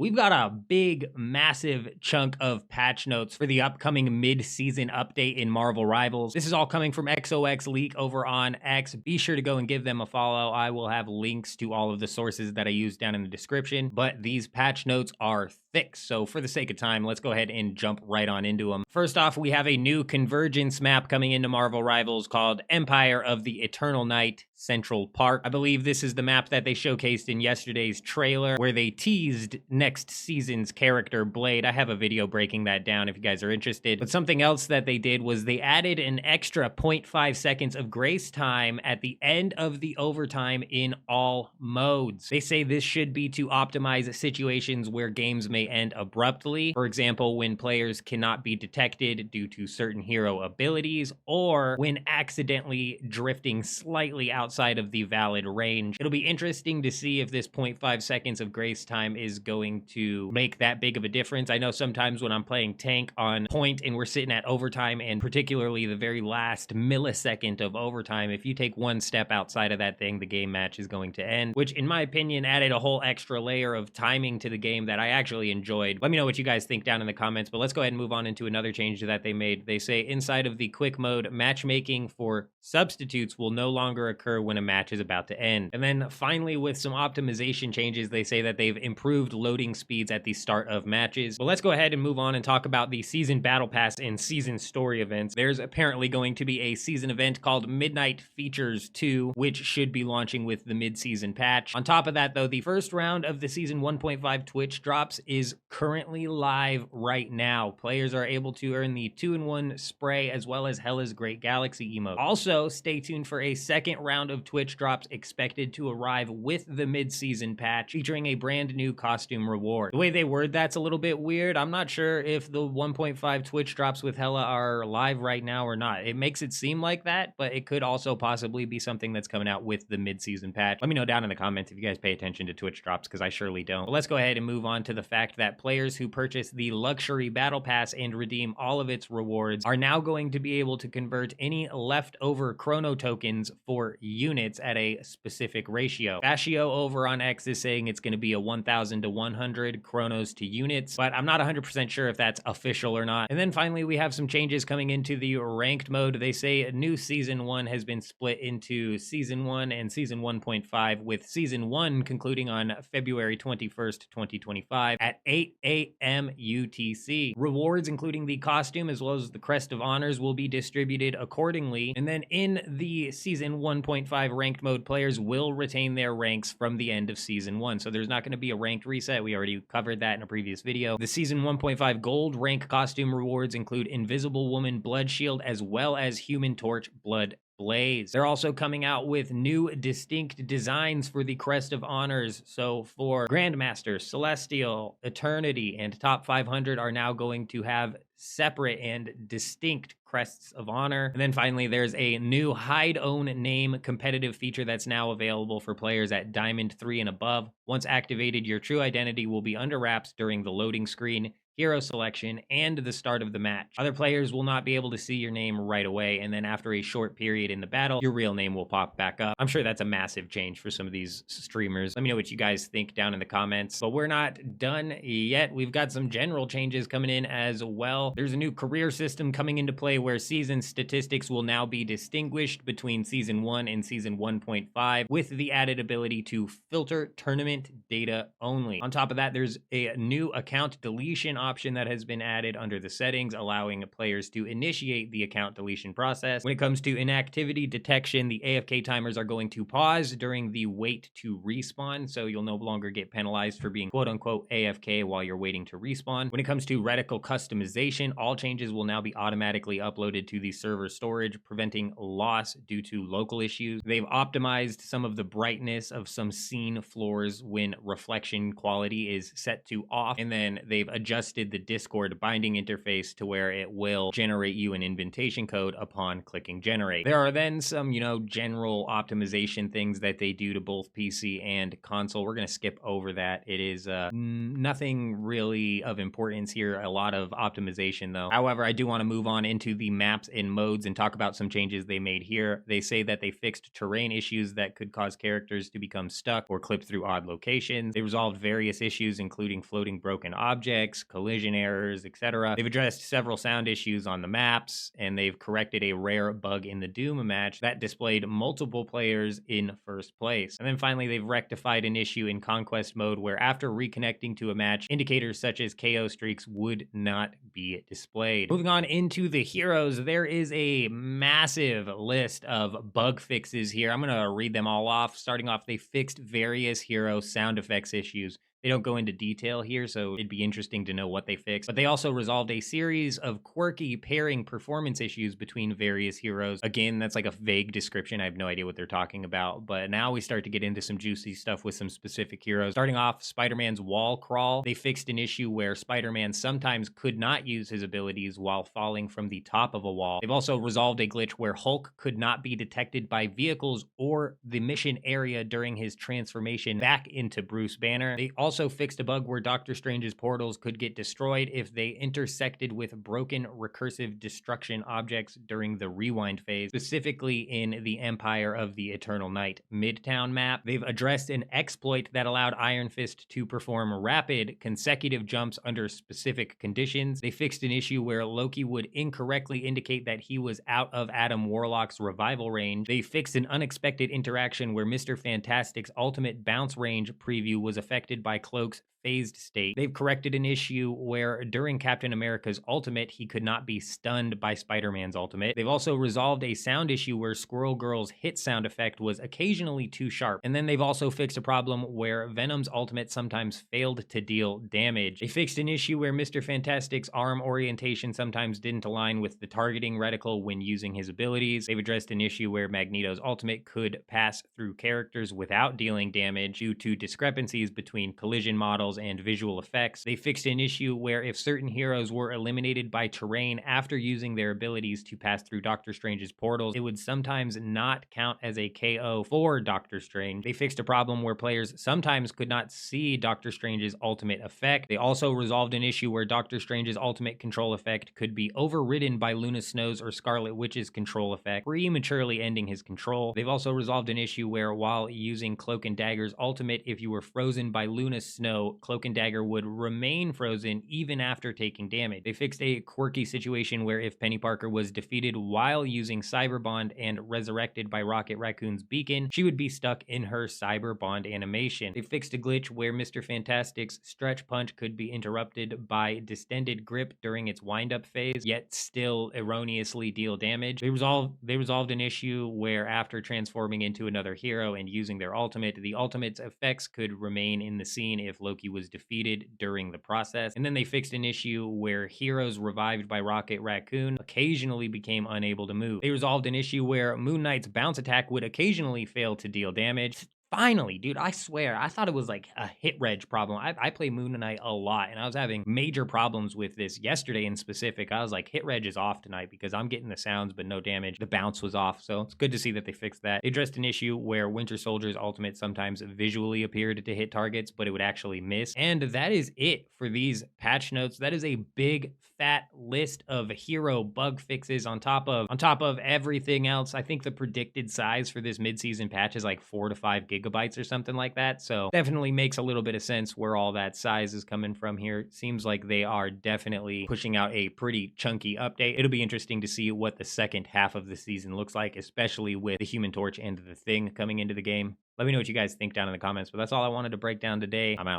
We've got a big, massive chunk of patch notes for the upcoming mid-season update in Marvel Rivals. This is all coming from XOX Leak over on X. Be sure to go and give them a follow. I will have links to all of the sources that I use down in the description, but these patch notes are thick. So for the sake of time, let's go ahead and jump right on into them. First off, we have a new convergence map coming into Marvel Rivals called Empire of the Eternal Night Central Park. I believe this is the map that they showcased in yesterday's trailer where they teased next season's character Blade. I have a video breaking that down if you guys are interested. But something else that they did was they added an extra 0.5 seconds of grace time at the end of the overtime in all modes. They say this should be to optimize situations where games may end abruptly. For example, when players cannot be detected due to certain hero abilities or when accidentally drifting slightly outside of the valid range. It'll be interesting to see if this 0.5 seconds of grace time is going to make that big of a difference. I know sometimes when I'm playing tank on point and we're sitting at overtime, and particularly the very last millisecond of overtime, if you take one step outside of that thing, the game match is going to end, which in my opinion added a whole extra layer of timing to the game that I actually enjoyed. Let me know what you guys think down in the comments, but let's go ahead and move on into another change that they made. They say inside of the quick mode, matchmaking for substitutes will no longer occur when a match is about to end. And then finally, with some optimization changes, they say that they've improved loading speeds at the start of matches. But let's go ahead and move on and talk about the season battle pass and season story events. There's apparently going to be a season event called Midnight Features 2, which should be launching with the mid-season patch. On top of that, though, the first round of the season 1.5 Twitch drops is currently live right now. Players are able to earn the 2-in-1 spray as well as Hella's Great Galaxy emote. Also, stay tuned for a second round of Twitch drops expected to arrive with the mid-season patch, featuring a brand new costume reward. The way they word that's a little bit weird. I'm not sure if the 1.5 Twitch drops with Hella are live right now or not. It makes it seem like that, but it could also possibly be something that's coming out with the mid-season patch. Let me know down in the comments if you guys pay attention to Twitch drops, because I surely don't. But let's go ahead and move on to the fact that players who purchase the luxury battle pass and redeem all of its rewards are now going to be able to convert any leftover chrono tokens for units at a specific ratio. Bashio over on X is saying it's going to be a 1000 to 100 chronos to units, but I'm not 100% sure if that's official or not. And then finally, we have some changes coming into the ranked mode. They say a new season 1 has been split into season 1 and season 1.5, with season 1 concluding on February 21st, 2025 at 8 a.m. UTC. Rewards, including the costume as well as the Crest of Honors, will be distributed accordingly. And then in the season 1.5 ranked mode, players will retain their ranks from the end of season 1. So there's not going to be a ranked reset. We already covered that in a previous video. The season 1.5 gold rank costume rewards include Invisible Woman Blood Shield as well as Human Torch Blood Blaze. They're also coming out with new distinct designs for the Crest of Honors. So for Grandmaster, Celestial, Eternity, and Top 500 are now going to have separate and distinct crests of honor. And then finally, there's a new hide own name competitive feature that's now available for players at Diamond 3 and above. Once activated, your true identity will be under wraps during the loading screen, hero selection, and the start of the match. Other players will not be able to see your name right away, and then after a short period in the battle, your real name will pop back up. I'm sure that's a massive change for some of these streamers. Let me know what you guys think down in the comments. But we're not done yet. We've got some general changes coming in as well. There's a new career system coming into play where season statistics will now be distinguished between season 1 and season 1.5, with the added ability to filter tournament data only. On top of that, there's a new account deletion option that has been added under the settings, allowing players to initiate the account deletion process. When it comes to inactivity detection, the AFK timers are going to pause during the wait to respawn, so you'll no longer get penalized for being quote-unquote AFK while you're waiting to respawn. When it comes to reticle customization, all changes will now be automatically uploaded to the server storage, preventing loss due to local issues. They've optimized some of the brightness of some scene floors when reflection quality is set to off, and then they've adjusted adjusted the Discord binding interface to where it will generate you an invitation code upon clicking generate. There are then some, general optimization things that they do to both PC and console. We're going to skip over that. It is nothing really of importance here. A lot of optimization though. However, I do want to move on into the maps and modes and talk about some changes they made here. They say that they fixed terrain issues that could cause characters to become stuck or clip through odd locations. They resolved various issues, including floating broken objects, collision errors, etc. They've addressed several sound issues on the maps, and they've corrected a rare bug in the Doom match that displayed multiple players in first place. And then finally, they've rectified an issue in Conquest mode where after reconnecting to a match, indicators such as KO streaks would not be displayed. Moving on into the heroes, there is a massive list of bug fixes here. I'm going to read them all off. Starting off, they fixed various hero sound effects issues. They don't go into detail here, so it'd be interesting to know what they fixed. But they also resolved a series of quirky pairing performance issues between various heroes. Again, that's like a vague description. I have no idea what they're talking about. But now we start to get into some juicy stuff with some specific heroes. Starting off, Spider-Man's wall crawl. They fixed an issue where Spider-Man sometimes could not use his abilities while falling from the top of a wall. They've also resolved a glitch where Hulk could not be detected by vehicles or the mission area during his transformation back into Bruce Banner. They also fixed a bug where Doctor Strange's portals could get destroyed if they intersected with broken recursive destruction objects during the rewind phase, specifically in the Empire of the Eternal Night Midtown map. They've addressed an exploit that allowed Iron Fist to perform rapid consecutive jumps under specific conditions. They fixed an issue where Loki would incorrectly indicate that he was out of Adam Warlock's revival range. They fixed an unexpected interaction where Mr. Fantastic's ultimate bounce range preview was affected by Cloak's phased state. They've corrected an issue where during Captain America's ultimate, he could not be stunned by Spider-Man's ultimate. They've also resolved a sound issue where Squirrel Girl's hit sound effect was occasionally too sharp. And then they've also fixed a problem where Venom's ultimate sometimes failed to deal damage. They fixed an issue where Mr. Fantastic's arm orientation sometimes didn't align with the targeting reticle when using his abilities. They've addressed an issue where Magneto's ultimate could pass through characters without dealing damage due to discrepancies between collision models and visual effects. They fixed an issue where if certain heroes were eliminated by terrain after using their abilities to pass through Doctor Strange's portals, it would sometimes not count as a KO for Doctor Strange. They fixed a problem where players sometimes could not see Doctor Strange's ultimate effect. They also resolved an issue where Doctor Strange's ultimate control effect could be overridden by Luna Snow's or Scarlet Witch's control effect, prematurely ending his control. They've also resolved an issue where while using Cloak and Dagger's ultimate, if you were frozen by Luna Snow, Cloak and Dagger would remain frozen even after taking damage. They fixed a quirky situation where if Penny Parker was defeated while using Cyber Bond and resurrected by Rocket Raccoon's beacon, she would be stuck in her Cyber Bond animation. They fixed a glitch where Mr. Fantastic's stretch punch could be interrupted by distended grip during its wind-up phase, yet still erroneously deal damage. They resolved an issue where after transforming into another hero and using their ultimate, the ultimate's effects could remain in the scene if Loki was defeated during the process. And then they fixed an issue where heroes revived by Rocket Raccoon occasionally became unable to move. They resolved an issue where Moon Knight's bounce attack would occasionally fail to deal damage. Finally, dude, I swear, I thought it was like a hit reg problem. I play Moon Knight a lot, and I was having major problems with this yesterday in specific. I was like, hit reg is off tonight because I'm getting the sounds, but no damage. The bounce was off, so it's good to see that they fixed that. They addressed an issue where Winter Soldier's ultimate sometimes visually appeared to hit targets, but it would actually miss. And that is it for these patch notes. That is a big fat list of hero bug fixes on top of everything else. I think the predicted size for this mid-season patch is like 4 to 5 gigabytes or something like that. So definitely makes a little bit of sense where all that size is coming from here. Seems like they are definitely pushing out a pretty chunky update. It'll be interesting to see what the second half of the season looks like, especially with the Human Torch and the Thing coming into the game. Let me know what you guys think down in the comments, but that's all I wanted to break down today. I'm out.